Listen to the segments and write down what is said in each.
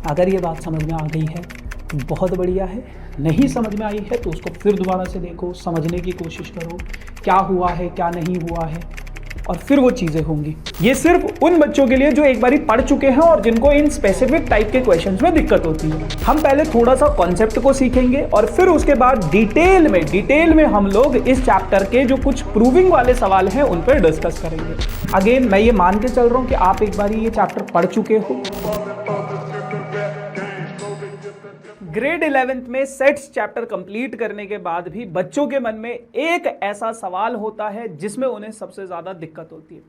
अगर ये बात समझ में आ गई है तो बहुत बढ़िया है, नहीं समझ में आई है तो उसको फिर दोबारा से देखो, समझने की कोशिश करो क्या हुआ है क्या नहीं हुआ है, और फिर वो चीज़ें होंगी। ये सिर्फ उन बच्चों के लिए जो एक बारी पढ़ चुके हैं और जिनको इन स्पेसिफिक टाइप के क्वेश्चंस में दिक्कत होती है। हम पहले थोड़ा सा कॉन्सेप्ट को सीखेंगे और फिर उसके बाद डिटेल में हम लोग इस चैप्टर के जो कुछ प्रूविंग वाले सवाल हैं उन पर डिस्कस करेंगे। अगेन मैं ये मान के चल रहा हूँ कि आप एक बारी ये चैप्टर पढ़ चुके हो। ग्रेड 11th में सेट्स चैप्टर कंप्लीट करने के बाद भी बच्चों के मन में एक ऐसा सवाल होता है जिसमें उन्हें सबसे ज्यादा दिक्कत होती है,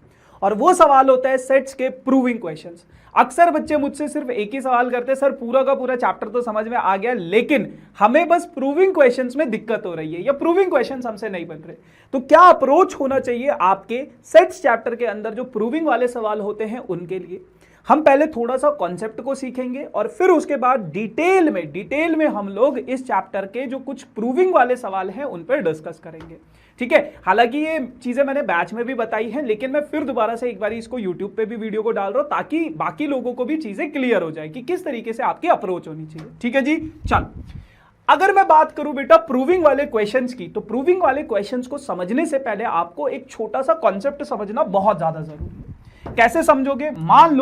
और वो सवाल होता है सेट्स के प्रूविंग क्वेश्चंस। अक्सर बच्चे मुझसे सिर्फ एक ही सवाल करते हैं, सर पूरा का पूरा चैप्टर तो समझ में आ गया लेकिन हमें बस प्रूविंग क्वेश्चंस में दिक्कत हो रही है या प्रूविंग क्वेश्चंस हमसे नहीं बन रहे। तो क्या अप्रोच होना चाहिए आपके सेट्स चैप्टर के अंदर जो प्रूविंग वाले सवाल होते हैं उनके लिए? हम पहले थोड़ा सा कॉन्सेप्ट को सीखेंगे और फिर उसके बाद डिटेल में हम लोग इस चैप्टर के जो कुछ प्रूविंग वाले सवाल हैं उन पर डिस्कस करेंगे, ठीक है। हालांकि ये चीजें मैंने बैच में भी बताई हैं लेकिन मैं फिर दोबारा से एक बार इसको यूट्यूब पे भी वीडियो को डाल रहा हूं ताकि बाकी लोगों को भी चीजें क्लियर हो जाए कि किस तरीके से आपकी अप्रोच होनी चाहिए, ठीक है जी। चल, अगर मैं बात करूं बेटा प्रूविंग वाले क्वेश्चंस की, तो प्रूविंग वाले क्वेश्चंस को समझने से पहले आपको एक छोटा सा कॉन्सेप्ट समझना बहुत ज्यादा जरूरी है। कैसे समझोगे? मान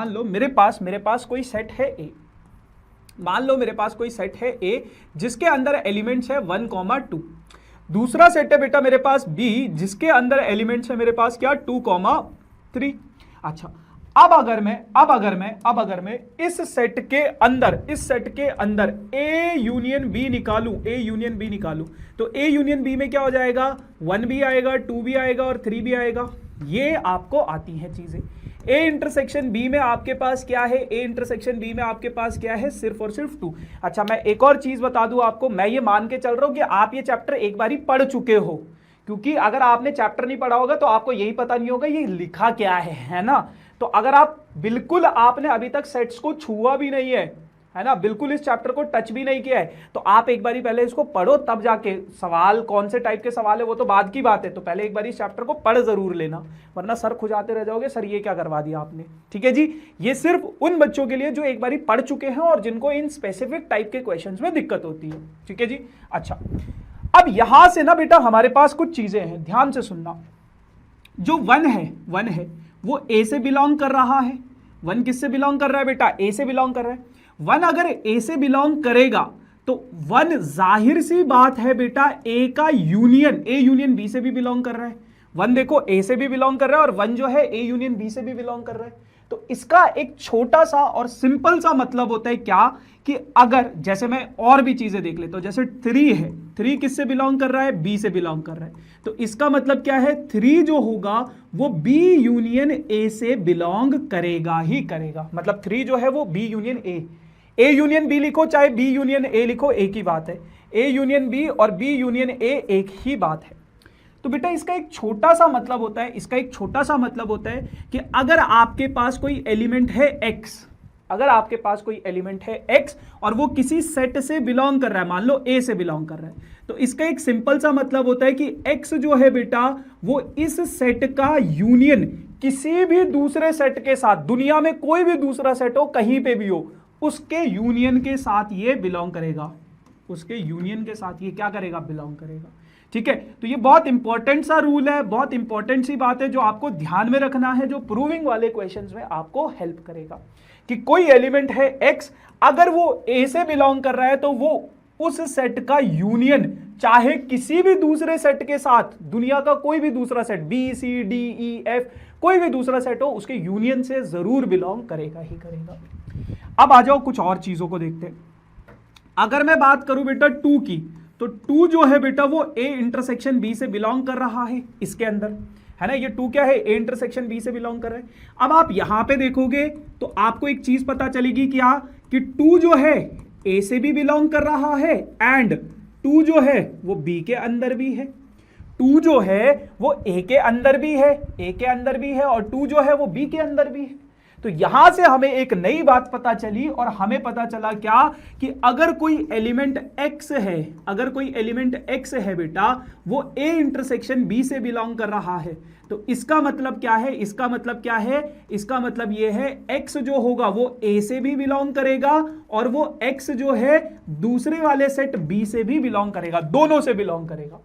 लो मेरे पास कोई सेट है ए। मान लो मेरे पास कोई सेट है ए जिसके अंदर एलिमेंट्स है 1, 2। दूसरा सेट है बेटा मेरे पास बी जिसके अंदर एलिमेंट्स है मेरे पास क्या 2, 3। अच्छा, अब अगर मैं इस सेट के अंदर ए यूनियन बी निकालूं तो ए यूनियन बी में क्या हो जाएगा? 1 भी आएगा, 2 भी आएगा और 3 भी आएगा। ये आपको आती हैं चीजें। ए इंटरसेक्शन बी में आपके पास क्या है? ए इंटरसेक्शन बी में आपके पास क्या है? सिर्फ और सिर्फ 2। अच्छा, मैं एक और चीज बता दूं आपको, मैं ये मान के चल रहा हूं कि आप ये चैप्टर एक बारी पढ़ चुके हो, क्योंकि अगर आपने चैप्टर नहीं पढ़ा होगा तो आपको यही पता नहीं होगा ये लिखा क्या है ना। तो अगर आपने अभी तक सेट्स को छुआ भी नहीं है ना, बिल्कुल इस चैप्टर को टच भी नहीं किया है, तो आप एक बारी पहले इसको पढ़ो, तब जाके सवाल कौन से टाइप के सवाल है वो तो बाद की बात है। तो पहले एक बार इस चैप्टर को पढ़ जरूर लेना, वरना सर खुजाते रह जाओगे, सर ये क्या करवा दिया आपने, ठीक है जी। ये सिर्फ उन बच्चों के लिए जो एक बारी पढ़ चुके हैं और जिनको इन स्पेसिफिक टाइप के क्वेश्चन में दिक्कत होती है, ठीक है जी। अच्छा, अब यहां से ना बेटा हमारे पास कुछ चीजें हैं, ध्यान से सुनना। जो 1 है वो ए से बिलोंग कर रहा है। 1 किससे बिलोंग कर रहा है बेटा? ए से बिलोंग कर रहा है। 1 अगर ए से बिलोंग करेगा तो 1 जाहिर सी बात है बेटा ए का यूनियन, ए यूनियन बी से भी बिलोंग कर रहा है। 1 देखो ए से भी बिलोंग कर रहा है और 1 जो है ए यूनियन बी से भी बिलोंग कर रहा है। तो इसका एक छोटा सा और सिंपल सा मतलब होता है क्या, कि अगर जैसे मैं और भी चीजें देख लेता हूं, जैसे 3 है, 3 किससे बिलोंग कर रहा है? बी से बिलोंग कर रहा है। तो इसका मतलब क्या है? 3 जो होगा वो बी यूनियन ए से बिलोंग करेगा ही करेगा। मतलब 3 जो है वो B union A union B लिखो चाहे बी यूनियन ए लिखो, एक ही बात है। ए यूनियन बी और बी यूनियन ए एक ही बात है। तो बेटा इसका एक छोटा सा मतलब होता है कि अगर आपके पास कोई एलिमेंट है एक्स, और वो किसी सेट से बिलोंग कर रहा है, मान लो ए से बिलोंग कर रहा है, तो इसका एक सिंपल सा मतलब होता है कि एक्स जो है बेटा वो इस सेट का यूनियन किसी भी दूसरे सेट के साथ, दुनिया में कोई भी दूसरा सेट हो कहीं पे भी हो, उसके यूनियन के साथ ये बिलोंग करेगा, उसके यूनियन के साथ ये क्या करेगा? बिलोंग करेगा, ठीक है। तो ये बहुत इंपॉर्टेंट सा रूल है, बहुत इंपॉर्टेंट सी बात है जो आपको ध्यान में रखना है, जो प्रूविंग वाले क्वेश्चंस में आपको हेल्प करेगा। कि कोई एलिमेंट है एक्स, अगर वो ए से बिलोंग कर रहा है तो वो उस सेट का यूनियन चाहे किसी भी दूसरे सेट के साथ, दुनिया का कोई भी दूसरा set, B C D E F, कोई भी दूसरा सेट हो, उसके यूनियन से जरूर बिलोंग करेगा ही करेगा। अब आ जाओ कुछ और चीजों को देखते हैं। अगर मैं बात करूं बेटा 2 की, तो 2 जो है बेटा वो ए इंटरसेक्शन बी से बिलोंग कर रहा है, इसके अंदर है ना। ये 2 क्या है? ए इंटरसेक्शन बी से बिलोंग कर रहा है। अब आप यहां पे देखोगे तो आपको एक चीज पता चलेगी क्या, कि 2 जो है ए से भी बिलोंग कर रहा है एंड 2 जो है वो बी के अंदर भी है। 2 जो है वो ए के अंदर भी है, और 2 जो है वो बी के अंदर भी है। तो यहां से हमें एक नई बात पता चली और हमें पता चला क्या कि अगर कोई एलिमेंट x है, अगर कोई एलिमेंट x है बेटा, वो a इंटरसेक्शन b से बिलोंग कर रहा है, तो इसका मतलब क्या है, इसका मतलब क्या है, इसका मतलब ये है x जो होगा वो a से भी बिलोंग करेगा और वो x जो है दूसरे वाले सेट b से भी बिलोंग करेगा, दोनों से बिलोंग करेगा।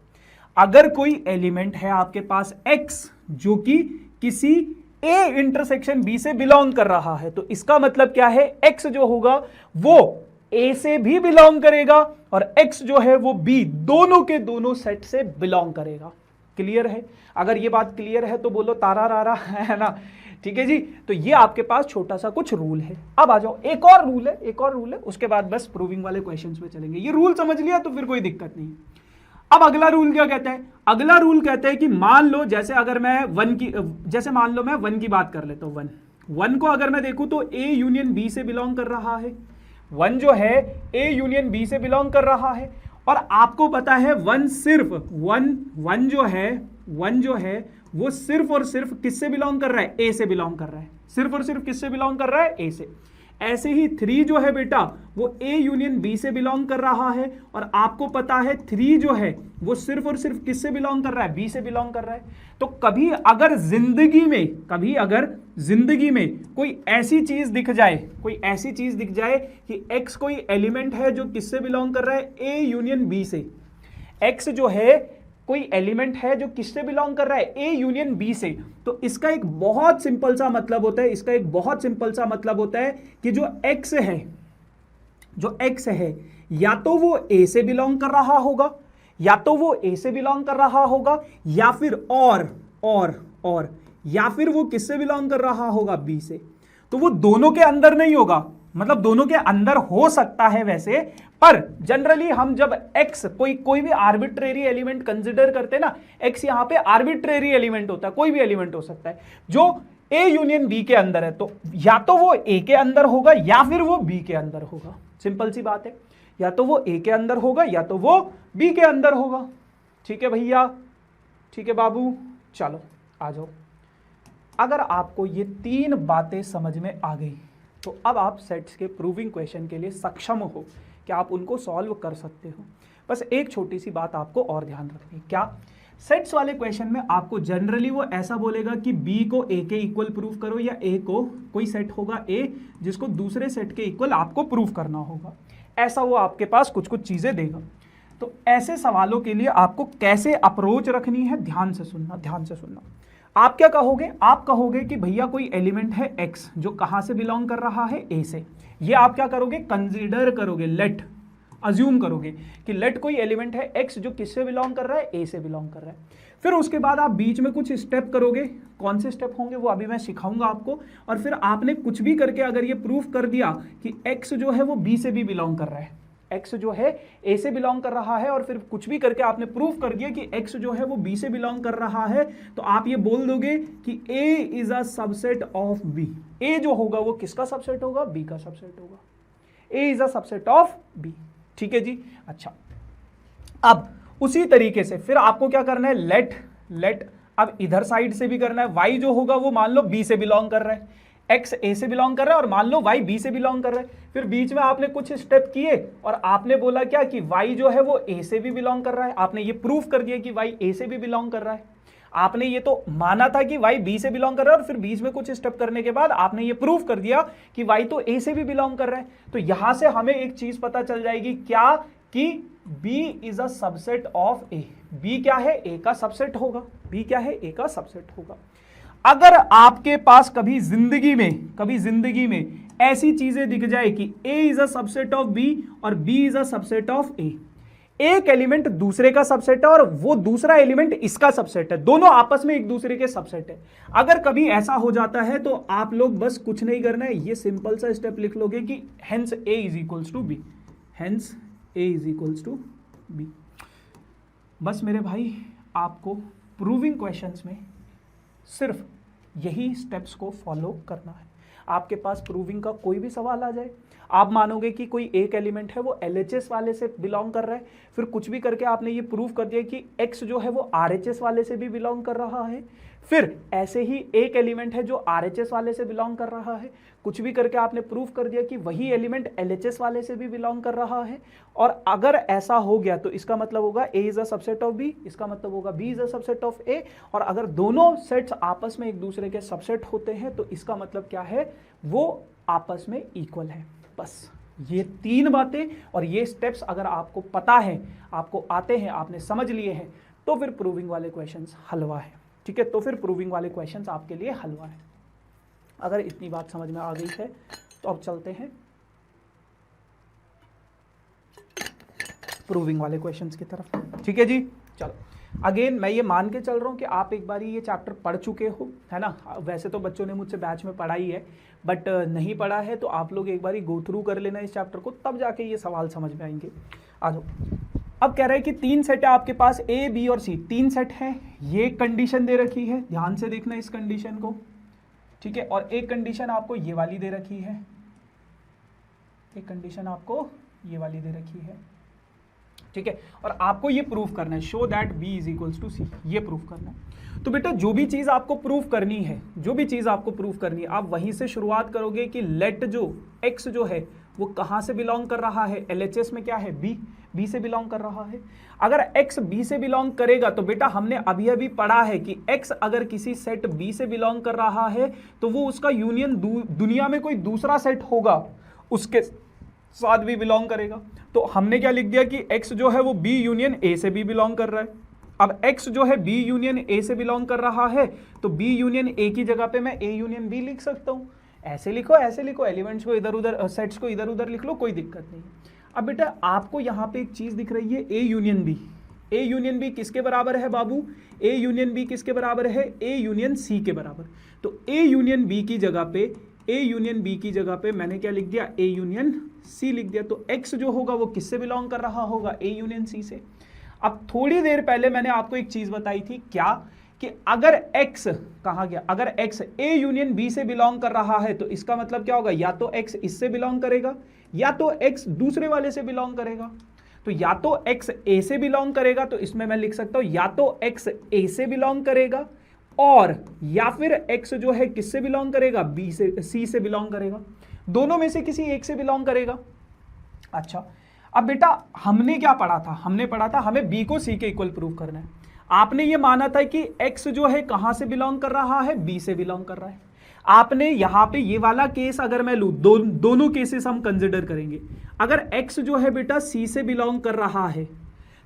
अगर कोई एलिमेंट है आपके पास x जो कि किसी a इंटरसेक्शन b से बिलोंग कर रहा है, तो इसका मतलब क्या है, x जो होगा वो a से भी बिलोंग करेगा और x जो है वो b, दोनों के दोनों सेट से बिलोंग करेगा। क्लियर है? अगर ये बात क्लियर है तो बोलो तारा रारा, है ना? ठीक है जी। तो ये आपके पास छोटा सा कुछ रूल है। अब आ जाओ, एक और रूल है, एक और रूल है, उसके बाद बस प्रूविंग वाले क्वेश्चंस पे चलेंगे। ये रूल समझ लिया तो फिर कोई दिक्कत नहीं। अब अगला रूल क्या कहता है? अगला रूल कहता है कि मान लो जैसे अगर मैं मान लो मैं 1 की बात कर लेता हूं। 1 को अगर मैं देखूं तो A यूनियन B से बिलोंग कर रहा है। 1 जो है A यूनियन B से बिलोंग कर रहा है और आपको पता है 1 सिर्फ 1 जो है वो सिर्फ और सिर्फ किससे बिलोंग कर रहा है? A से बिलोंग कर रहा है। सिर्फ और सिर्फ किससे बिलोंग कर रहा है? A से। ऐसे ही 3 जो है बेटा वो A यूनियन B से बिलोंग कर रहा है और आपको पता है 3 जो है वो सिर्फ और सिर्फ किससे बिलोंग कर रहा है? B से बिलोंग कर रहा है। तो कभी अगर जिंदगी में कोई ऐसी चीज दिख जाए कि x कोई एलिमेंट है जो किससे बिलोंग कर रहा है? A यूनियन B से। x जो है कोई एलिमेंट है जो किससे बिलोंग कर रहा है? A यूनियन B से। तो इसका एक बहुत सिंपल सा मतलब होता है, कि जो x है या तो वो A से बिलोंग कर रहा होगा, या फिर वो किससे बिलोंग कर रहा होगा? B से। तो वो दोनों के अंदर नहीं होगा, मतलब दोनों के अंदर हो सकता है वैसे, पर जनरली हम जब x कोई भी आर्बिट्रेरी एलिमेंट कंसिडर करते हैं ना, x यहां पे आर्बिट्रेरी एलिमेंट होता है, कोई भी एलिमेंट हो सकता है जो A यूनियन B के अंदर है, तो या तो वो A के अंदर होगा या फिर वो B के अंदर होगा। सिंपल सी बात है, या तो वो A के अंदर होगा या तो वो B के अंदर होगा। ठीक है भैया, ठीक है बाबू, चलो आ जाओ। अगर आपको ये 3 बातें समझ में आ गई तो अब आप सेट्स के प्रूविंग क्वेश्चन के लिए सक्षम हो कि आप उनको सॉल्व कर सकते हो। बस एक छोटी सी बात आपको और ध्यान रखनी, क्या सेट्स वाले क्वेश्चन में आपको जनरली वो ऐसा बोलेगा कि B को A के इक्वल प्रूव करो, या A को कोई सेट होगा A जिसको दूसरे सेट के इक्वल आपको प्रूव करना होगा, ऐसा वो आपके पास कुछ कुछ चीजें देगा। तो ऐसे सवालों के लिए आपको कैसे अप्रोच रखनी है, ध्यान से सुनना। आप क्या कहोगे? आप कहोगे कि भैया कोई एलिमेंट है x जो कहां से बिलोंग कर रहा है? A से। ये आप क्या करोगे? कंसीडर करोगे, लेट अज्यूम करोगे कि लेट कोई एलिमेंट है x जो किससे बिलोंग कर रहा है? A से बिलोंग कर रहा है। फिर उसके बाद आप बीच में कुछ स्टेप करोगे। कौन से स्टेप होंगे वो अभी मैं सिखाऊंगा आपको। और फिर आपने कुछ भी करके अगर ये प्रूफ कर दिया कि x जो है वो B से भी बिलोंग कर रहा है, x जो है A से बिलोंग कर रहा है, और फिर कुछ भी करके आपने प्रूफ कर दिया कि x जो है वो B से बिलोंग कर रहा है, तो आप ये बोल दोगे कि A is a subset of B। A जो होगा वो किसका सबसेट होगा? B का सबसेट होगा। A is a subset of B। ठीक है जी। अच्छा, अब उसी तरीके से फिर आपको क्या करना है? लेट अब इधर साइड से भी करना है। y जो होगा वो मान लो B से बिलोंग कर रहा है, x A से बिलोंग कर रहा है और मान लो y B से बिलोंग कर रहा है। फिर बीच में आपने कुछ स्टेप किए और आपने बोला क्या कि y जो है वो A से भी बिलोंग कर रहा है। आपने ये प्रूफ कर दिया कि y A से भी बिलोंग कर रहा है। आपने ये तो माना था कि y B से बिलोंग कर रहा है, और फिर बीच में कुछ स्टेप करने के बाद आपने ये प्रूफ कर दिया कि y तो A से भी बिलोंग कर रहा है। तो यहां से हमें एक चीज पता चल जाएगी, क्या कि B is a subset of A। B क्या है? A का सबसेट होगा। B क्या है? A का सबसेट होगा। अगर आपके पास कभी जिंदगी में ऐसी चीजें दिख जाए कि A is a subset of B और B is a subset of A, एक एलिमेंट दूसरे का सबसेट है और वो दूसरा एलिमेंट इसका सबसेट है, दोनों आपस में एक दूसरे के सबसेट है, अगर कभी ऐसा हो जाता है तो आप लोग बस कुछ नहीं करना है, ये सिंपल सा स्टेप लिख लोगे कि hence A is equals to B, hence A is equals to B। बस मेरे भाई आपको प्रूविंग क्वेश्चंस में सिर्फ यही स्टेप्स को फॉलो करना है। आपके पास प्रूविंग का कोई भी सवाल आ जाए, आप मानोगे कि कोई एक एलिमेंट है वो LHS वाले से बिलोंग कर रहा है, फिर कुछ भी करके आपने ये प्रूव कर दिया कि x जो है वो RHS वाले से भी बिलोंग कर रहा है, फिर ऐसे ही एक एलिमेंट है जो आरएचएस वाले से बिलोंग कर रहा है, कुछ भी करके आपने प्रूफ कर दिया कि वही एलिमेंट एलएचएस वाले से भी बिलोंग कर रहा है। और अगर ऐसा हो गया तो इसका मतलब होगा A is a subset of B, इसका मतलब होगा B is a subset of A. और अगर दोनों सेट्स आपस में एक दूसरे के सबसेट होते हैं तो इसका मतलब क्या है, वो आपस में इक्वल है। बस ये 3 बातें और ये स्टेप्स अगर आपको पता है, आपको आते हैं, आपने समझ लिए हैं, तो फिर प्रूविंग वाले क्वेश्चंस हलवा है। ठीक है, तो फिर प्रूविंग वाले क्वेश्चंस आपके लिए हलवा है। अगर इतनी बात समझ में आ गई है तो अब चलते हैं प्रूविंग वाले क्वेश्चंस की तरफ। ठीक है जी, चलो। अगेन मैं ये मान के चल रहा हूँ कि आप एक बार ये चैप्टर पढ़ चुके हो, है ना। वैसे तो बच्चों ने मुझसे बैच में पढ़ा ही है, बट नहीं पढ़ा है तो आप लोग एक बार गो थ्रू कर लेना इस चैप्टर को, तब जाके ये सवाल समझ में आएंगे। आ जाओ। अब कह रहे हैं कि 3 सेट है आपके पास, ए बी और सी 3 सेट हैं। ये कंडीशन दे रखी है, ध्यान से देखना इस कंडीशन को। ठीक है, और एक कंडीशन आपको ये वाली दे रखी है, एक कंडीशन आपको ये वाली दे रखी है। ठीक है, और आपको ये प्रूफ करना है, show that B is equals to C, ये प्रूफ करना है। तो बेटा जो भी चीज आपको प्रूफ करनी है, जो भी चीज आपको प्रूफ करनी है, आप वहीं से शुरुआत करोगे कि लेट जो एक्स जो है वो कहां से बिलोंग कर रहा है, एलएचएस में क्या है, बी से बिलोंग कर रहा है। अगर एक्स बी से बिलोंग करेगा तो बेटा हमने अभी अभी पढ़ा है कि एक्स अगर किसी सेट बी से बिलोंग कर रहा है तो वो उसका यूनियन दुनिया में कोई दूसरा सेट होगा उसके साथ भी बिलोंग करेगा। तो हमने क्या लिख दिया कि x जो है वो b यूनियन a से भी बिलोंग कर रहा है। अब x जो है b यूनियन a से बिलोंग कर रहा है तो b यूनियन a की जगह पे मैं a यूनियन b लिख सकता हूं। ऐसे लिखो, एलिमेंट्स को इधर उधर, सेट्स को इधर उधर लिख लो, कोई दिक्कत नहीं। अब बेटा आपको यहाँ पे एक चीज दिख रही है, a union b। a union b किसके बराबर है बाबू, a यूनियन b किसके बराबर है, a यूनियन c के बराबर। तो a यूनियन b की जगह पे, a यूनियन b की जगह पे मैंने क्या लिख दिया, a यूनियन c लिख दिया। तो x जो होगा वो किससे बिलोंग कर रहा होगा, a यूनियन c से। अब थोड़ी देर पहले मैंने आपको एक चीज बताई थी, क्या कि अगर x कहाँ गया, अगर x a यूनियन b से बिलोंग कर रहा है तो इसका मतलब क्या होगा, या तो x इससे बिलोंग करेगा या तो x दूसरे वाले से बिलोंग करेगा। तो या तो x a से बिलोंग करेगा, तो इसमें मैं लिख सकता हूं या तो x a से बिलोंग करेगा और या फिर x जो है किससे बिलोंग करेगा, b से, c से बिलोंग करेगा। दोनों में से किसी एक से बिलोंग करेगा। अच्छा, अब बेटा हमने क्या पढ़ा था, हमने पढ़ा था हमें b को c के इक्वल प्रूव करना है। आपने ये माना था कि x जो है कहां से बिलोंग कर रहा है, b से बिलोंग कर रहा है। आपने यहां पे ये वाला केस अगर मैं लूं, दोनों केसेस हम कंसिडर करेंगे। अगर x जो है बेटा c से बिलोंग कर रहा है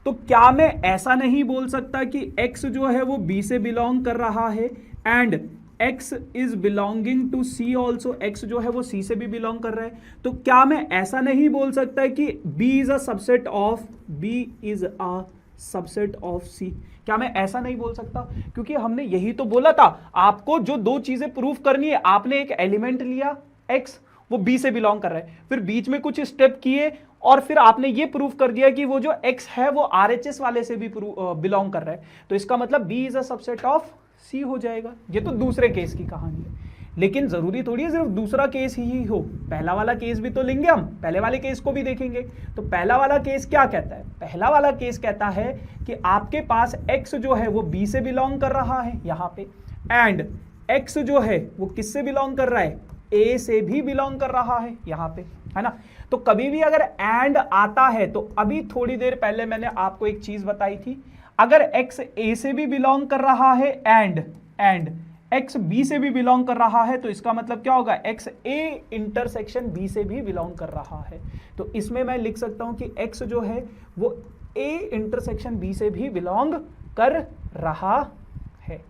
तो क्या मैं ऐसा नहीं बोल सकता कि x जो है वो b से बिलोंग कर रहा है and x is belonging to c also, x जो है वो c से भी बिलोंग कर रहा है। तो क्या मैं ऐसा नहीं बोल सकता कि b is a subset of, b is a subset of c? क्या मैं ऐसा नहीं बोल सकता? क्योंकि हमने यही तो बोला था, आपको जो 2 चीजें प्रूफ करनी है, आपने एक एलिमेंट लिया x, वो b से बिलोंग कर रहा है, फिर बीच में कुछ स्टेप किए और फिर आपने ये प्रूफ कर दिया कि वो जो x है वो RHS वाले से भी बिलोंग कर रहा है। तो इसका मतलब b is a subset of c हो जाएगा। ये तो दूसरे केस की कहानी है, लेकिन जरूरी थोड़ी है सिर्फ दूसरा केस ही हो, पहला वाला केस भी तो लेंगे हम, पहले वाले केस को भी देखेंगे। तो पहला वाला केस क्या कहता है, पहला वाला केस कहता है कि आपके पास x जो है वो b से बिलोंग कर रहा है यहाँ पे, एंड x जो है वो किससे बिलोंग कर रहा है, a से भी बिलोंग कर रहा है यहाँ पे, है ना। तो कभी भी अगर एंड आता है, तो अभी थोड़ी देर पहले मैंने आपको एक चीज बताई थी, अगर x a से भी बिलोंग कर रहा है एंड x b से भी बिलोंग कर रहा है, तो इसका मतलब क्या होगा, x a इंटरसेक्शन b से भी बिलोंग कर रहा है। तो इसमें मैं लिख सकता हूं कि x जो है वो a इंटरसेक्शन b से भी बिलोंग कर रहा है।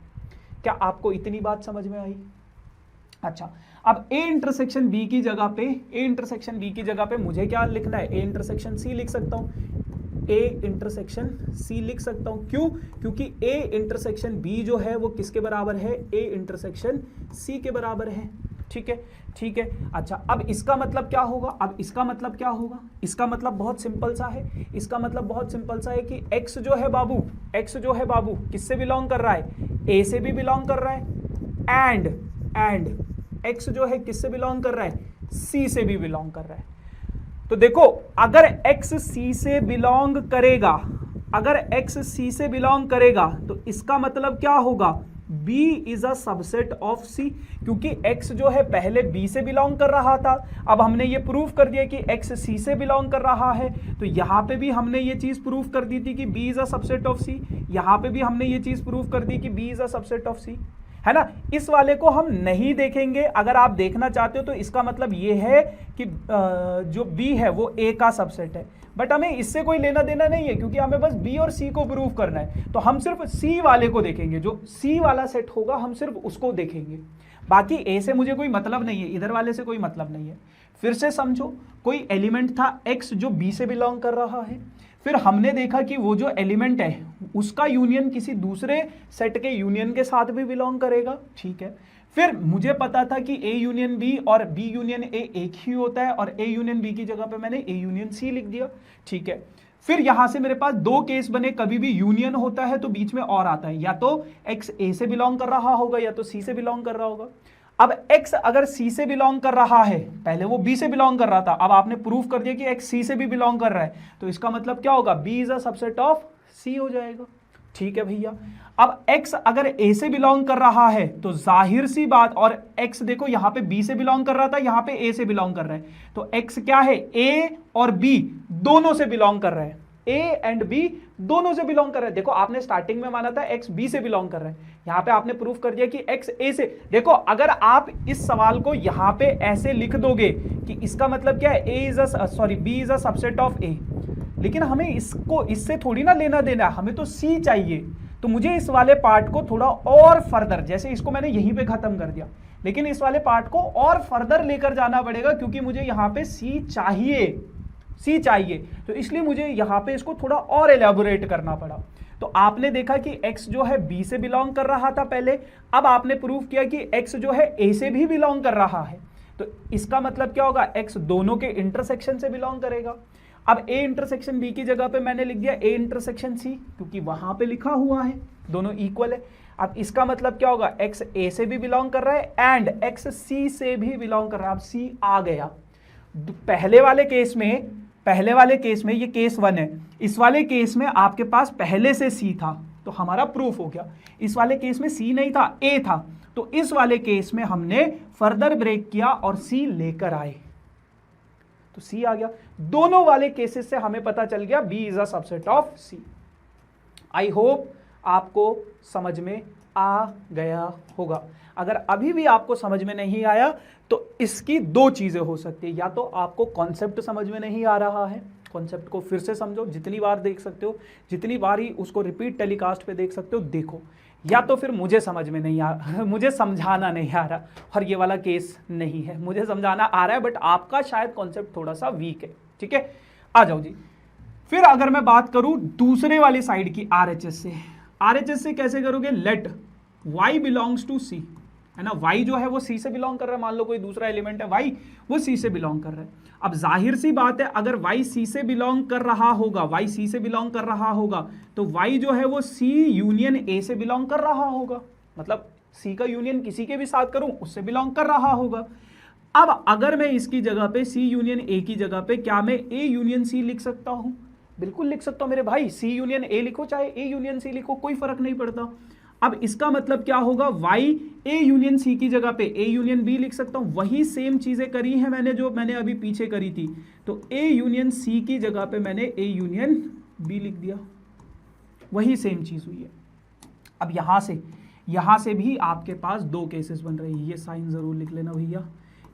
क्या आपको इतनी बात समझ में आई? अच्छा, अब a इंटरसेक्शन b की जगह पे मुझे क्या लिखना है, a इंटरसेक्शन c लिख सकता हूं, a इंटरसेक्शन c लिख सकता हूं। क्यों? क्योंकि a इंटरसेक्शन b जो है वो किसके बराबर है, a इंटरसेक्शन c के बराबर है। ठीक है। अच्छा, अब इसका मतलब क्या होगा, इसका मतलब बहुत सिंपल सा है। इसका मतलब बहुत सिंपल सा है कि x जो है बाबू किससे बिलोंग कर रहा है, a से भी बिलोंग कर रहा है, एंड x जो है किससे बिलोंग कर रहा है, c से भी बिलोंग कर रहा है। तो देखो, अगर x c से बिलोंग करेगा, तो इसका मतलब क्या होगा, B is a subset of C, क्योंकि X जो है पहले B से बिलोंग कर रहा था, अब हमने ये प्रूफ कर दिया कि X C से बिलोंग कर रहा है, तो यहां पे भी हमने ये चीज प्रूफ कर दी थी कि B is a subset of C, यहां पे भी हमने ये चीज प्रूफ कर दी कि B is a subset of C, है ना। इस वाले को हम नहीं देखेंगे, अगर आप देखना चाहते हो तो इसका मतलब ये है कि जो B है वो A का सबसेट है, बट हमें इससे कोई लेना देना नहीं है, क्योंकि हमें बस B और C को प्रूफ करना है, तो हम सिर्फ C वाले को देखेंगे, जो C वाला सेट होगा हम सिर्फ उसको देखेंगे, बाकी A से मुझे कोई मतलब नहीं है, इधर वाले से कोई मतलब नहीं है। फिर से समझो, कोई एलिमेंट था X जो B से बिलोंग कर रहा है, फिर हमने देखा कि वो जो एलिमेंट है उसका यूनियन किसी दूसरे सेट के यूनियन के साथ भी बिलोंग करेगा, ठीक है। फिर मुझे पता था कि A यूनियन B और B यूनियन A एक ही होता है, और A यूनियन B की जगह पे मैंने A यूनियन C लिख दिया, ठीक है। फिर यहां से मेरे पास दो केस बने, कभी भी यूनियन होता है तो बीच में और आता है, या तो X A से बिलोंग कर रहा होगा या तो C से बिलोंग कर रहा होगा। अब X अगर C से बिलोंग कर रहा है, पहले वो B से बिलोंग कर रहा था, अब आपने प्रूफ कर दिया कि X C से भी बिलोंग कर रहा है, तो इसका मतलब क्या होगा, B is a subset of C हो जाएगा, ठीक है भैया। अब X अगर A से बिलोंग कर रहा है तो जाहिर सी बात, और X देखो यहां पे B से बिलोंग कर रहा था, यहां पे A से बिलोंग कर रहा है, तो X क्या है, A और B दोनों से बिलोंग कर रहा है, A एंड B दोनों से बिलोंग कर रहा है। देखो आपने स्टार्टिंग में माना था X B से बिलोंग कर रहा है, यहां पे आपने प्रूफ कर दिया कि X A से। देखो अगर आप इस सवाल को यहां पे ऐसे लिख दोगे कि इसका मतलब क्या है, B is a subset of A, लेकिन हमें इसको इससे थोड़ी ना लेना देना, हमें तो C चाहिए, तो मुझे इस वाले पार्ट को थोड़ा और फर्दर, जैसे इसको मैंने यहीं पे खत्म कर दिया, लेकिन इस वाले पार्ट को और फर्दर लेकर जाना पड़ेगा, क्योंकि मुझे यहां पे C चाहिए, तो इसलिए मुझे यहां पे इसको थोड़ा और एलैबोरेट करना पड़ा। तो आपने देखा कि X जो है B से बिलोंग कर रहा था पहले, अब आपने प्रूफ किया कि X जो है A से भी बिलोंग कर रहा है, तो इसका मतलब क्या होगा, X दोनों के इंटरसेक्शन से बिलोंग करेगा। अब A इंटरसेक्शन B की जगह पे मैंने लिख दिया A इंटरसेक्शन C, क्योंकि वहां पे लिखा हुआ है दोनों इक्वल है। अब इसका मतलब क्या होगा, X A से भी बिलोंग कर रहा है एंड X C से भी बिलोंग कर रहा है। अब C आ गया। पहले वाले केस में ये केस 1 है, इस वाले केस में आपके पास पहले से C था, तो हमारा प्रूफ हो गया। इस वाले केस में C नहीं था, A था, तो इस वाले केस में हमने फर्दर ब्रेक किया और C लेकर आए, तो C आ गया। दोनों वाले केसेस से हमें पता चल गया B is a subset of C। I hope आपको समझ में आ गया होगा। अगर अभी भी आपको समझ में नहीं आया तो इसकी दो चीजें हो सकती है, या तो आपको कॉन्सेप्ट समझ में नहीं आ रहा है, कॉन्सेप्ट को फिर से समझो, जितनी बार देख सकते हो, जितनी बार ही उसको रिपीट टेलीकास्ट पे देख सकते हो देखो, या तो फिर मुझे समझ में नहीं आ मुझे समझाना नहीं आ रहा, और ये वाला केस नहीं है, मुझे समझाना आ रहा है बट आपका शायद कॉन्सेप्ट थोड़ा सा वीक है, ठीक है। आ जाओ जी। फिर अगर मैं बात करूं दूसरे वाली साइड की, RHS से कैसे करोगे, let y belongs to C, है ना, y जो है वो C से बिलोंग कर रहा है, मान लो कोई दूसरा एलिमेंट है y, वो C से बिलोंग कर रहा है। अब जाहिर सी बात है, अगर y C से बिलोंग कर रहा होगा, तो y जो है वो C यूनियन A से बिलोंग कर रहा होगा, मतलब C का यूनियन किसी के भी साथ करूं उससे बिलोंग कर रहा होगा। अब अगर मैं इसकी जगह पे C यूनियन A की जगह पे, क्या मैं A यूनियन C लिख सकता हूं? बिल्कुल लिख सकता हूं मेरे भाई, C यूनियन A लिखो चाहे A यूनियन C लिखो, कोई फर्क नहीं पड़ता। अब इसका मतलब क्या होगा, y A यूनियन C की जगह पे A यूनियन B लिख सकता हूं, वही सेम चीजें करी हैं मैंने जो मैंने अभी पीछे करी थी, तो A यूनियन C की जगह पे मैंने A यूनियन B लिख दिया, वही सेम चीज हुई है। अब यहां से भी आपके पास दो केसेस बन रहे हैं, ये साइन जरूर लिख लेना भैया,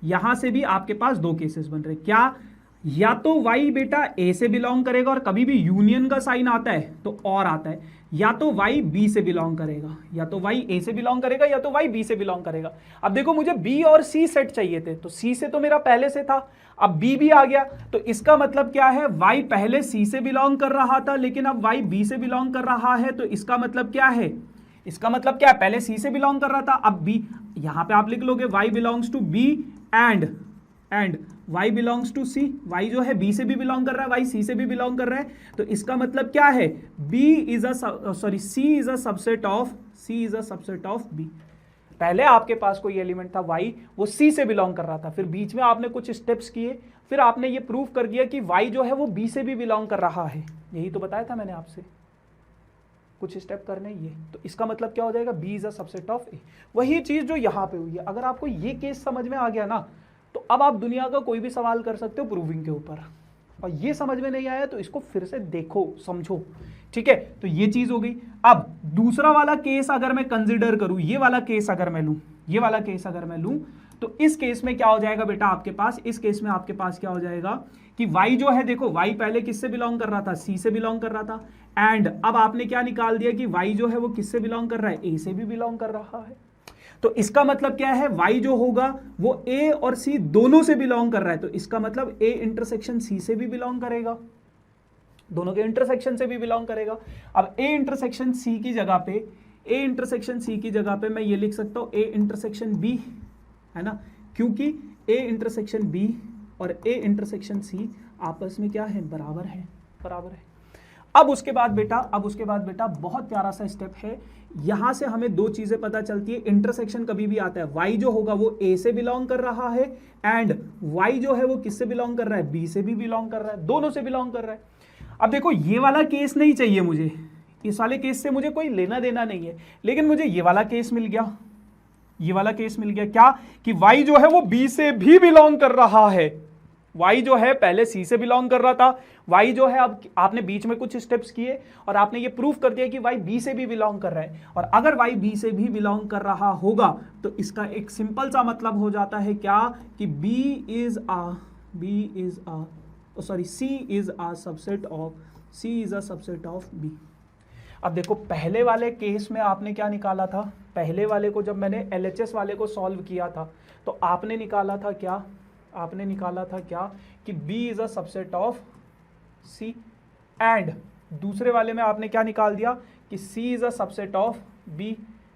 यहां से भी आपके पास दो केसेस बन रहे हैं। क्या, या तो y बेटा A से बिलोंग करेगा, और कभी भी यूनियन का साइन आता है तो और आता है, या तो y B से बिलोंग करेगा, या तो y A से बिलोंग करेगा, या तो y B से बिलोंग करेगा। अब देखो मुझे B और C सेट चाहिए थे, तो C से तो मेरा पहले से था, अब B भी आ गया, तो इसका मतलब क्या है, y पहले C से बिलोंग कर रहा था लेकिन अब y B से बिलोंग कर रहा है, तो इसका मतलब क्या है, पहले C से बिलोंग कर रहा था, अब B, यहां पे आप लिख लोगे y belongs to B and y belongs to C, y जो है B से भी बिलोंग कर रहा है, y C से भी बिलोंग कर रहा है, तो इसका मतलब क्या है, C is a subset of B। पहले आपके पास कोई एलिमेंट था y, वो C से बिलोंग कर रहा था, फिर बीच में आपने कुछ स्टेप्स किए, फिर आपने ये प्रूव कर दिया कि y जो है वो B से भी बिलोंग कर रहा है, यही तो बताया था मैंने आपसे। कुछ स्टेप करने ये, तो इसका मतलब क्या हो जाएगा, B is a subset of A. वही चीज जो यहाँ पे हुई है। अगर आपको ये केस समझ में आ गया ना, तो अब आप दुनिया का कोई भी सवाल कर सकते हो प्रूविंग के ऊपर। और ये समझ में नहीं आया तो इसको फिर से देखो, समझो, ठीक है। तो ये चीज हो गई। अब दूसरा वाला केस अगर मैं कंसिडर करूं, ये वाला केस अगर मैं लूं, ये वाला केस अगर मैं लूं, तो इस केस में क्या हो जाएगा बेटा आपके पास, इस केस में आपके पास क्या हो जाएगा कि y जो है, देखो y पहले किससे बिलोंग कर रहा था, c से बिलोंग कर रहा था। एंड अब आपने क्या निकाल दिया कि y जो है वो किससे बिलोंग कर रहा है, a से भी बिलोंग कर रहा है। तो इसका मतलब क्या है, y जो होगा वो a और c दोनों से बिलोंग कर रहा है। तो इसका मतलब a इंटरसेक्शन c से भी बिलोंग करेगा, दोनों के इंटरसेक्शन से भी बिलोंग करेगा। अब a इंटरसेक्शन c की जगह पे, a इंटरसेक्शन c की जगह पे मैं ये लिख सकता हूं a इंटरसेक्शन b, है ना, क्योंकि a इंटरसेक्शन b और a इंटरसेक्शन c आपस में क्या है, बराबर है, बराबर है। अब उसके बाद बेटा बहुत प्यारा सा स्टेप है। यहां से हमें दो चीजें पता चलती है। इंटरसेक्शन कभी भी आता है, y जो होगा वो a से बिलोंग कर रहा है, एंड y जो है वो किससे बिलोंग कर रहा है, b से भी बिलोंग कर रहा है, दोनों से बिलोंग कर रहा है। अब देखो ये वाला केस नहीं चाहिए मुझे, इस वाले केस से मुझे कोई लेना देना नहीं है, लेकिन मुझे ये वाला केस मिल गया, ये वाला केस मिल गया। क्या कि y जो है वो b से भी बिलोंग कर रहा है। y जो है पहले c से बिलोंग कर रहा था, y जो है अब आपने बीच में कुछ स्टेप्स किए और आपने ये प्रूफ कर दिया कि y b से भी बिलोंग कर रहा है। और अगर y b से भी बिलोंग कर रहा होगा तो इसका एक सिंपल सा मतलब हो जाता है क्या कि c is a subset of b। अब देखो पहले वाले केस में आपने क्या निकाला था, पहले वाले को जब मैंने LHS वाले को सॉल्व किया था तो आपने निकाला था क्या, आपने निकाला था क्या कि B is a subset of C, and दूसरे वाले में आपने क्या निकाल दिया कि C is a subset of B।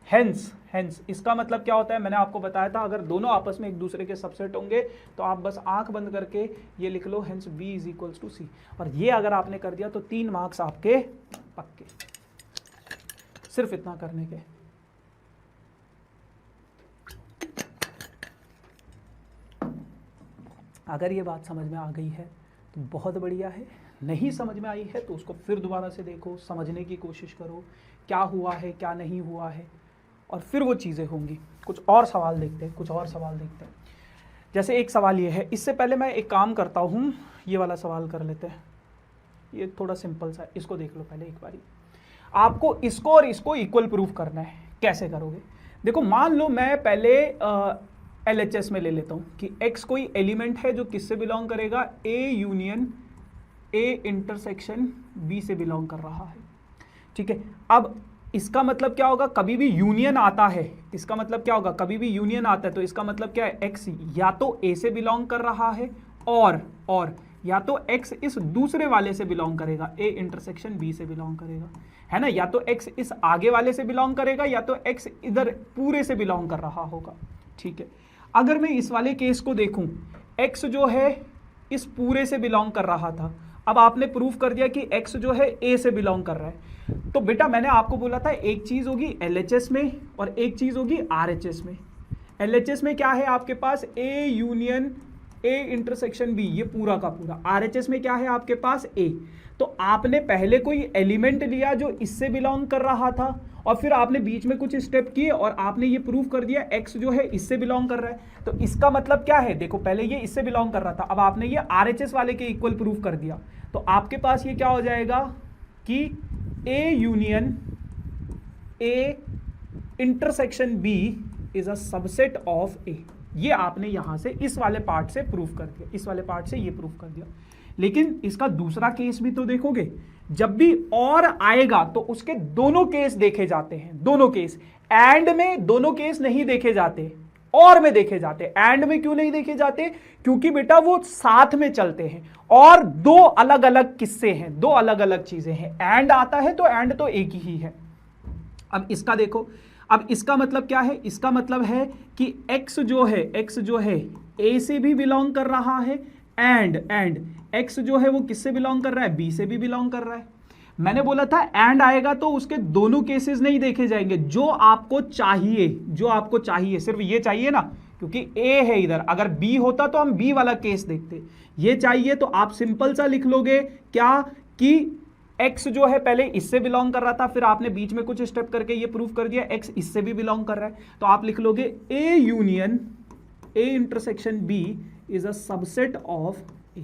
Hence इसका मतलब क्या होता है, मैंने आपको बताया था अगर दोनों आपस में एक दूसरे के सबसेट होंगे तो आप बस आंख बंद करके ये लिख लो, hence B is equals to C। और ये अगर आपने कर दिया तो 3 मार्क्स आपके पक्के, सिर्फ इतना करने के। अगर ये बात समझ में आ गई है तो बहुत बढ़िया है, नहीं समझ में आई है तो उसको फिर दोबारा से देखो, समझने की कोशिश करो क्या हुआ है क्या नहीं हुआ है, और फिर वो चीज़ें होंगी। कुछ और सवाल देखते हैं, कुछ और सवाल देखते हैं। जैसे एक सवाल ये है, इससे पहले मैं एक काम करता हूँ, ये वाला सवाल कर लेते हैं, ये थोड़ा सिंपल सा है, इसको देख लो पहले एक बारी। आपको इसको और इसको इक्वल प्रूफ करना है, कैसे करोगे? देखो मान लो मैं पहले LHS में ले लेता हूँ कि x कोई एलिमेंट है जो किससे बिलोंग करेगा, A union A intersection B से बिलोंग कर रहा है, ठीक है। अब इसका मतलब क्या होगा, कभी भी यूनियन आता है, इसका मतलब क्या होगा, कभी भी यूनियन आता है तो इसका मतलब क्या है, x या तो A से बिलोंग कर रहा है और या तो x इस दूसरे वाले से बिलोंग करेगा, A इंटरसेक्शन B से बिलोंग करेगा, है ना, या तो x इस आगे वाले से बिलोंग करेगा या तो x इधर पूरे से बिलोंग कर रहा होगा, ठीक है। अगर मैं इस वाले केस को देखूं, x जो है इस पूरे से बिलोंग कर रहा था, अब आपने प्रूफ कर दिया कि x जो है a से बिलोंग कर रहा है, तो बेटा मैंने आपको बोला था एक चीज होगी LHS में और एक चीज होगी RHS में। LHS में क्या है आपके पास, A union A intersection B, ये पूरा का पूरा। RHS में क्या है आपके पास, A। तो आपने पहले कोई एलिमेंट लिया जो इससे बिलोंग कर रहा था और फिर आपने बीच में कुछ स्टेप किए और आपने ये प्रूफ कर दिया x जो है इससे बिलोंग कर रहा है। तो इसका मतलब क्या है, देखो पहले ये इससे बिलोंग कर रहा था, अब आपने ये RHS वाले के इक्वल प्रूफ कर दिया, तो आपके पास ये क्या हो जाएगा कि A union A intersection B is a subset of A। ये आपने यहां से इस वाले पार्ट से प्रूफ कर दिया, इस वाले पार्ट से ये प्रूफ कर दिया। लेकिन इसका दूसरा केस भी तो देखोगे, जब भी और आएगा तो उसके दोनों केस देखे जाते हैं, दोनों केस। एंड में दोनों केस नहीं देखे जाते, और में देखे जाते। एंड में क्यों नहीं देखे जाते, क्योंकि बेटा वो साथ में चलते हैं और दो अलग अलग किस्से हैं, दो अलग अलग चीजें हैं। एंड आता है तो एंड तो एक ही है। अब इसका देखो, अब इसका मतलब क्या है, इसका मतलब है कि x जो है a से भी बिलोंग कर रहा है एंड x जो है वो किससे बिलोंग कर रहा है, b से भी बिलोंग कर रहा है। मैंने बोला था एंड आएगा तो उसके दोनों केसेस नहीं देखे जाएंगे, जो आपको चाहिए सिर्फ ये चाहिए ना, क्योंकि a है इधर, अगर b होता तो हम b वाला केस देखते। ये चाहिए तो आप सिंपल सा लिख लोगे क्या कि x जो है पहले इससे बिलोंग कर रहा था, फिर आपने बीच में कुछ स्टेप करके ये प्रूव कर दिया x इससे भी बिलोंग कर रहा है, तो आप लिख लोगे a union a intersection b is a subset of a।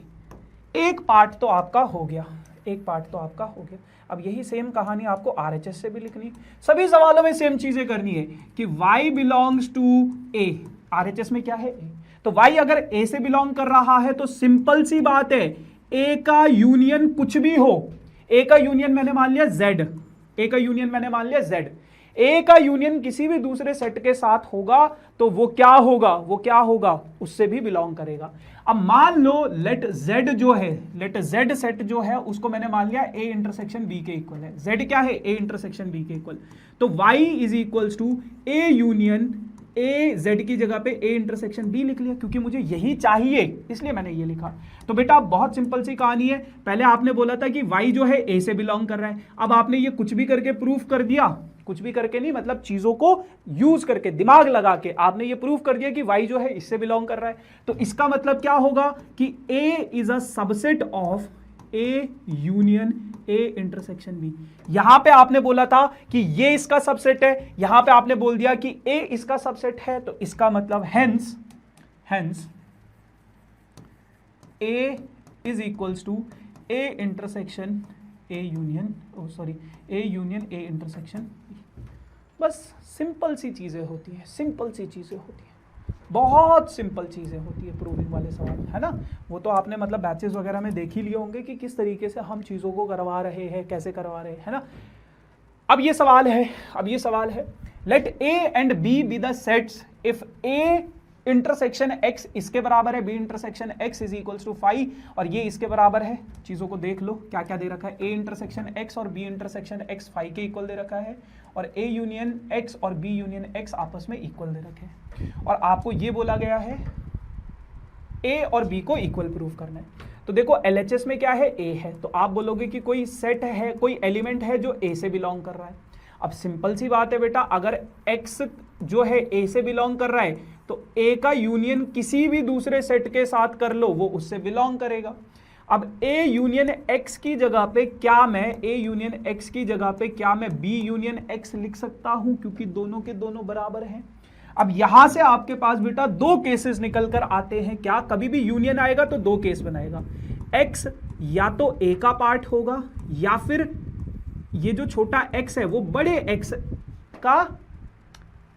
एक पार्ट तो आपका हो गया, एक पार्ट तो आपका हो गया। अब यही सेम कहानी आपको RHS से भी लिखनी, सभी सवालों में सेम चीजें करनी है कि y belongs to a, RHS में क्या है a, तो y अगर a से बिलोंग कर रहा है तो सिंपल सी बात है a का यूनियन कुछ भी हो, a का यूनियन मैंने मान लिया z, a का यूनियन मैंने मान लिया z, a का यूनियन किसी भी दूसरे सेट के साथ होगा तो वो क्या होगा, वो क्या होगा, उससे भी बिलोंग करेगा। अब मान लो लेट z जो है, लेट z सेट जो है उसको मैंने मान लिया a इंटरसेक्शन b के इक्वल है, z क्या है a इंटरसेक्शन b के इक्वल, तो y is equals to a union a z की जगह पे a इंटरसेक्शन b लिख लिया, क्योंकि मुझे यही चाहिए इसलिए मैंने ये लिखा। तो बेटा बहुत सिंपल सी कहानी है, पहले आपने बोला था कि y जो है a से बिलोंग कर रहा है, अब आपने ये कुछ भी करके प्रूफ कर दिया, कुछ भी करके नहीं मतलब चीजों को यूज करके दिमाग लगा के आपने ये प्रूफ कर दिया कि y जो है इससे बिलोंग कर रहा है, तो इसका मतलब क्या होगा कि a is a subset of a union a intersection b। यहां पे आपने बोला था कि ये इसका सबसेट है, यहां पे आपने बोल दिया कि a इसका सबसेट है, तो इसका मतलब hence a is equals to a intersection a union a union a intersection b। बस सिंपल सी चीजें होती हैं, सिंपल सी चीजें होती हैं, बहुत सिंपल चीजें होती है प्रूविंग वाले सवाल, है ना। वो तो आपने मतलब बैचेस वगैरह में देख ही लिए होंगे कि किस तरीके से हम चीजों को करवा रहे हैं, कैसे करवा रहे हैं, है ना। अब ये सवाल है let a and b be the sets if a intersection x इसके बराबर है, b intersection x is equals to phi, और ये इसके बराबर है। चीजों को देख लो क्या क्या दे रखा है, a इंटरसेक्शन x और b इंटरसेक्शन x फाई के इक्वल दे रखा है, और a यूनियन x और b यूनियन x आपस में इक्वल दे रखे हैं, और आपको ये बोला गया है a और b को इक्वल प्रूव करना है। तो देखो LHS में क्या है, a है, तो आप बोलोगे कि कोई सेट है, कोई एलिमेंट है जो a से बिलोंग कर रहा है। अब सिंपल सी बात है बेटा, अगर x जो है a से बिलोंग कर रहा है तो a का यूनियन किसी भी दूसरे सेट के साथ कर लो वो उससे बिलोंग करेगा। अब a यूनियन x की जगह पे क्या मैं a यूनियन x की जगह पे क्या मैं b यूनियन x लिख सकता हूं, क्योंकि दोनों के दोनों बराबर हैं। अब यहां से आपके पास बेटा दो केसेस निकल कर आते हैं, क्या कभी भी यूनियन आएगा तो दो केस बनाएगा, x या तो a का पार्ट होगा या फिर ये जो छोटा x है वो बड़े x का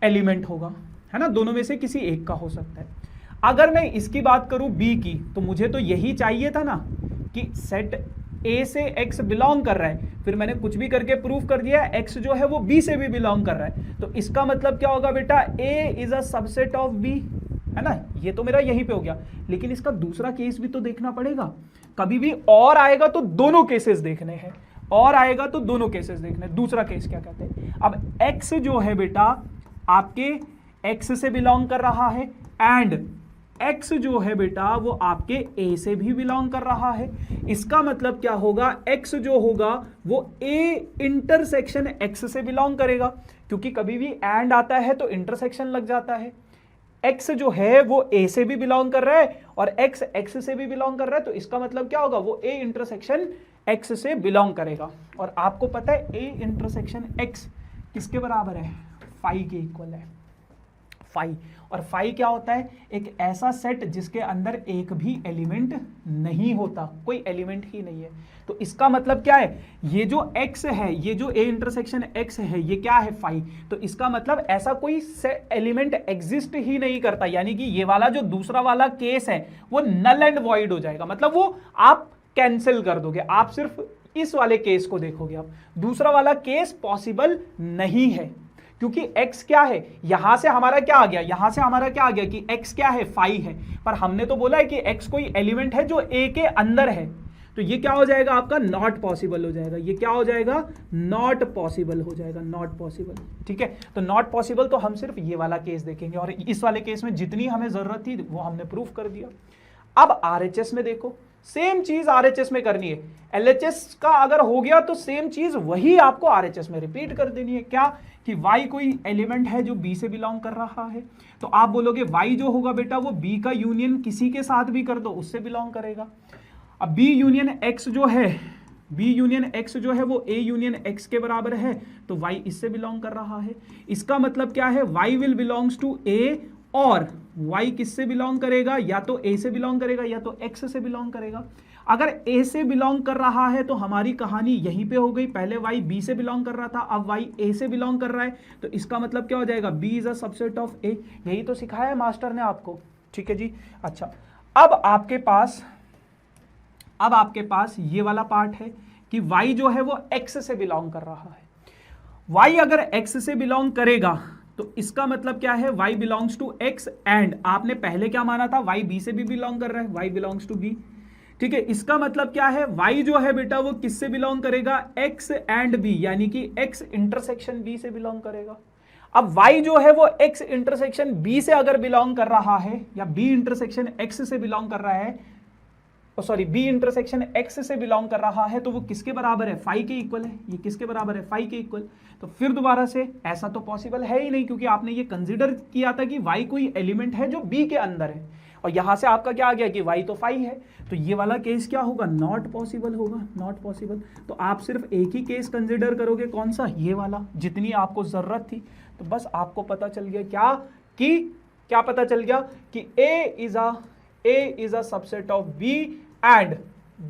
एलिमेंट होगा, है ना, दोनों में से किसी एक का हो सकता है। अगर मैं इसकी बात करूं b की, तो मुझे तो यही चाहिए था ना कि सेट a से x बिलोंग कर रहा है, फिर मैंने कुछ भी करके प्रूफ कर दिया x जो है वो b से भी बिलोंग कर रहा है, तो इसका मतलब क्या होगा बेटा, a is a subset of b, है ना। ये तो मेरा यहीं पे हो गया, लेकिन इसका दूसरा केस भी तो देखना पड़ेगा। कभी भी और आएगा तो दोनों केसेस देखने हैं, और आएगा तो दोनों केसेस देखने। दूसरा केस क्या कहते हैं, अब x जो है बेटा आपके x से बिलोंग कर रहा है, एंड x जो है बेटा वो आपके a से भी बिलोंग कर रहा है। इसका मतलब क्या होगा, x जो होगा वो a इंटरसेक्शन x से बिलोंग करेगा, क्योंकि कभी भी एंड आता है तो इंटरसेक्शन लग जाता है। x जो है वो a से भी बिलोंग कर रहा है और x से भी बिलोंग कर रहा है, तो इसका मतलब क्या होगा, वो a इंटरसेक्शन x से बिलोंग करेगा। और आपको पता है a इंटरसेक्शन x किसके बराबर है, फाई के इक्वल है, फाई। और फाई क्या होता है, एक ऐसा सेट जिसके अंदर एक भी एलिमेंट नहीं होता, कोई एलिमेंट ही नहीं है। तो इसका मतलब क्या है, ये जो x है, ये जो a इंटरसेक्शन x है, ये क्या है, फाई। तो इसका मतलब ऐसा कोई एलिमेंट एग्जिस्ट ही नहीं करता, यानी कि ये वाला जो दूसरा वाला केस है वो नल एंड वॉइड हो जाएगा, मतलब वो आप कैंसिल कर दोगे, आप सिर्फ इस वाले केस को देखोगे। आप दूसरा वाला केस पॉसिबल नहीं है, क्योंकि x क्या है, यहां से हमारा क्या आ गया, यहां से हमारा क्या आ गया कि x क्या है, फाई है, पर हमने तो बोला है कि x कोई एलिमेंट है जो a के अंदर है, तो ये क्या हो जाएगा आपका, नॉट पॉसिबल हो जाएगा। ये क्या हो जाएगा, नॉट पॉसिबल हो जाएगा, नॉट पॉसिबल। ठीक है, तो नॉट पॉसिबल तो हम सिर्फ ये वाला केस देखेंगे, और इस वाले केस में जितनी हमें जरूरत थी वो हमने प्रूफ कर दिया। अब RHS में देखो, सेम चीज RHS में करनी है। LHS का अगर हो गया तो सेम चीज वही आपको RHS में रिपीट कर देनी है। क्या कि y कोई एलिमेंट है जो b से बिलोंग कर रहा है, तो आप बोलोगे y जो होगा बेटा वो b का यूनियन किसी के साथ भी कर दो उससे बिलोंग करेगा। अब b यूनियन x जो है बी यूनियन एक्स जो है वो ए यूनियन एक्स के बराबर है, तो वाई इससे बिलोंग कर रहा है। इसका मतलब क्या है, वाई विल बिलोंग्स टू ए, और वाई किससे बिलोंग करेगा, या तो ए से बिलोंग करेगा या तो एक्स से बिलोंग करेगा। अगर ए से बिलोंग कर रहा है तो हमारी कहानी यहीं पे हो गई, पहले वाई बी से बिलोंग कर रहा था, अब वाई ए से बिलोंग कर रहा है, तो इसका मतलब क्या हो जाएगा, B is a subset of A. यही तो सिखाया है मास्टर ने आपको, ठीक है जी। अच्छा, अब आपके पास ये वाला पार्ट है कि y जो है वो x से बिलोंग कर रहा है। y अगर x से बिलोंग करेगा तो इसका मतलब क्या है, y belongs to x, and आपने पहले क्या माना था, y b से भी बिलोंग कर रहा है, y बिलोंग्स टू b, ठीक है। इसका मतलब क्या है, y जो है बेटा वो किससे बिलोंग करेगा, x एंड b, यानी कि x इंटरसेक्शन b से बिलोंग करेगा। अब y जो है वो x इंटरसेक्शन b से अगर बिलोंग कर रहा है, या b इंटरसेक्शन x से बिलोंग कर रहा है, सॉरी बी इंटरसेक्शन एक्स से बिलोंग कर रहा है, तो वो किसके बराबर है, फाई के इक्वल है। ये किसके बराबर है, फाई के इक्वल। तो फिर दोबारा से ऐसा तो पॉसिबल है ही नहीं, क्योंकि आपने ये कंसीडर किया था कि वाई कोई एलिमेंट है जो बी के अंदर है, और यहां से आपका क्या आ गया कि वाई तो फाई है, तो ये वाला केस क्या होगा, नॉट पॉसिबल होगा, नॉट पॉसिबल। तो आप सिर्फ एक ही केस कंसीडर करोगे, कौन सा, ये वाला, जितनी आपको जरूरत थी। तो बस आपको पता चल गया क्या पता चल गया कि A is a subset of B and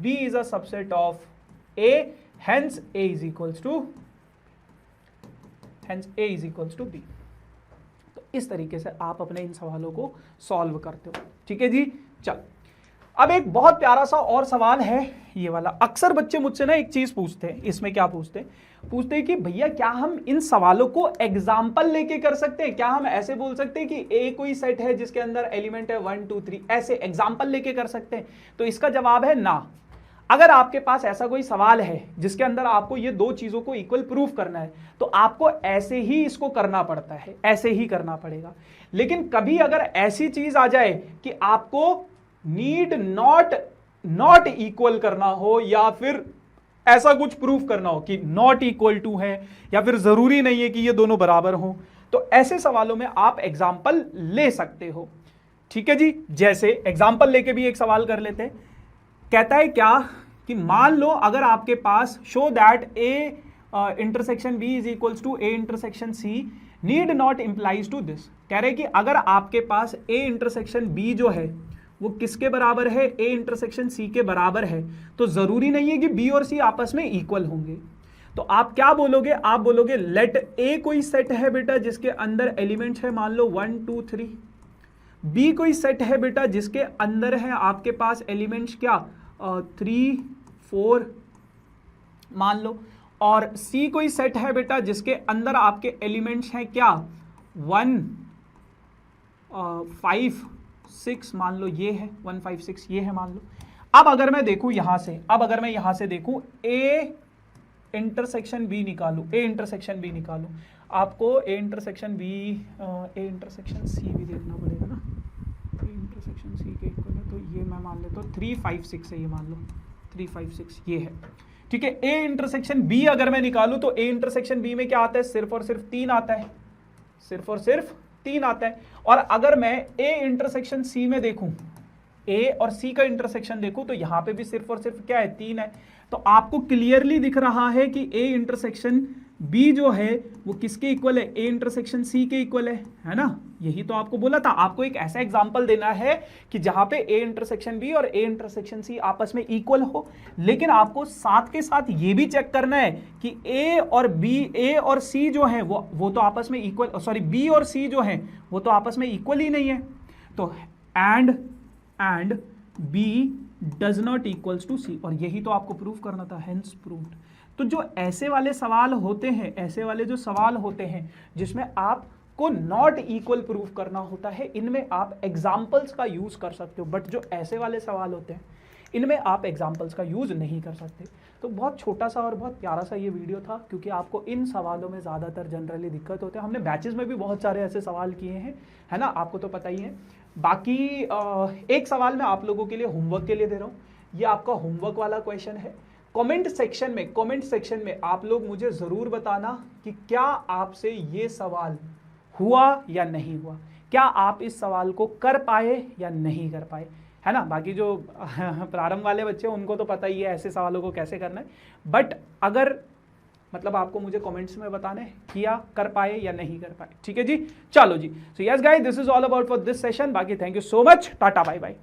B is a subset of A, hence A is equals to B। तो इस तरीके से आप अपने इन सवालों को सॉल्व करते हो, ठीक है जी। चल, अब एक बहुत प्यारा सा और सवाल है ये वाला। अक्सर बच्चे मुझसे ना एक चीज पूछते हैं, इसमें क्या पूछते हैं कि भैया क्या हम इन सवालों को एग्जाम्पल लेके कर सकते हैं, क्या हम ऐसे बोल सकते हैं कि ए कोई सेट है जिसके अंदर एलिमेंट है 1 2 3, ऐसे एग्जाम्पल लेके कर सकते हैं। तो इसका जवाब है ना। अगर आपके पास ऐसा कोई सवाल है जिसके अंदर आपको ये दो चीजों को इक्वल प्रूफ करना है, तो आपको ऐसे ही इसको करना पड़ता है, ऐसे ही करना पड़ेगा। लेकिन कभी अगर ऐसी चीज आ जाए कि आपको नीड नॉट इक्वल करना हो, या फिर ऐसा कुछ प्रूफ करना हो कि नॉट इक्वल टू है, या फिर जरूरी नहीं है कि ये दोनों बराबर हो, तो ऐसे सवालों में आप एग्जाम्पल ले सकते हो, ठीक है जी। जैसे एग्जाम्पल लेके भी एक सवाल कर लेते हैं। कहता है क्या कि मान लो अगर आपके पास show that A intersection B is equals to A intersection C, need not implies to this. कह रहे कि अगर आपके पास ए इंटरसेक्शन बी जो है वो किसके बराबर है, ए इंटरसेक्शन सी के बराबर है, तो जरूरी नहीं है कि बी और सी आपस में इक्वल होंगे। तो आप क्या बोलोगे, आप बोलोगे लेट ए कोई सेट है बेटा जिसके अंदर एलिमेंट्स है मान लो 1 2 3, बी कोई सेट है बेटा जिसके अंदर है आपके पास एलिमेंट्स क्या 3 4 मान लो, और सी कोई सेट है बेटा जिसके अंदर आपके एलिमेंट्स हैं क्या 1 5 6 मान लो, ये है 1 5 6 ये है मान लो। अब अगर मैं देखूं यहां से, देखूं ए इंटरसेक्शन बी निकालूं, आपको ए इंटरसेक्शन सी भी देखना पड़ेगा ना, ए इंटरसेक्शन सी के इक्वल है, तो ये मैं मान लेता हूं 3 5 6 है, ये मान लो 3 5 6 ये है, ठीक है। ए इंटरसेक्शन बी अगर मैं निकालूं तो ए इंटरसेक्शन बी में क्या आता है, सिर्फ और सिर्फ 3 आता है, और अगर मैं ए इंटरसेक्शन सी में देखूं, ए और सी का इंटरसेक्शन देखूं, तो यहां पे भी सिर्फ और सिर्फ क्या है, 3 है। तो आपको क्लियरली दिख रहा है कि ए इंटरसेक्शन बी जो है वो किसके इक्वल है, ए इंटरसेक्शन सी के इक्वल है ना। यही तो आपको बोला था, आपको एक ऐसा एग्जांपल देना है कि जहां पे ए इंटरसेक्शन बी और ए इंटरसेक्शन सी आपस में इक्वल हो, लेकिन आपको साथ के साथ ये भी चेक करना है कि ए और सी जो है वो तो आपस में इक्वल, सॉरी बी और सी जो है वो तो आपस में इक्वल ही नहीं है। तो and B does not equals to C, और यही तो आपको प्रूफ करना था, हेंस प्रूव्ड। तो जो ऐसे वाले सवाल होते हैं, ऐसे वाले जो सवाल होते हैं जिसमें आपको नॉट इक्वल प्रूफ करना होता है, इनमें आप एग्जाम्पल्स का यूज कर सकते हो। बट जो ऐसे वाले सवाल होते हैं इनमें आप एग्जाम्पल्स का यूज नहीं कर सकते। तो बहुत छोटा सा और बहुत प्यारा सा ये वीडियो था, क्योंकि आपको इन सवालों में ज़्यादातर जनरली दिक्कत होते हैं। हमने बैचेस में भी बहुत सारे ऐसे सवाल किए हैं, है ना, आपको तो पता ही है। बाकी एक सवाल मैं आप लोगों के लिए होमवर्क के लिए दे रहा हूँ, ये आपका होमवर्क वाला क्वेश्चन है। कमेंट सेक्शन में आप लोग मुझे ज़रूर बताना कि क्या आपसे ये सवाल हुआ या नहीं हुआ, क्या आप इस सवाल को कर पाए या नहीं कर पाए। है ना। बाकी जो प्रारंभ वाले बच्चे उनको तो पता ही है ऐसे सवालों को कैसे करना है, बट अगर मतलब आपको मुझे कमेंट्स में बताना है किया कर पाए या नहीं कर पाए, ठीक है जी। चलो जी, so yes guys, this is all about for this session. बाकी thank you so much, tata bye bye.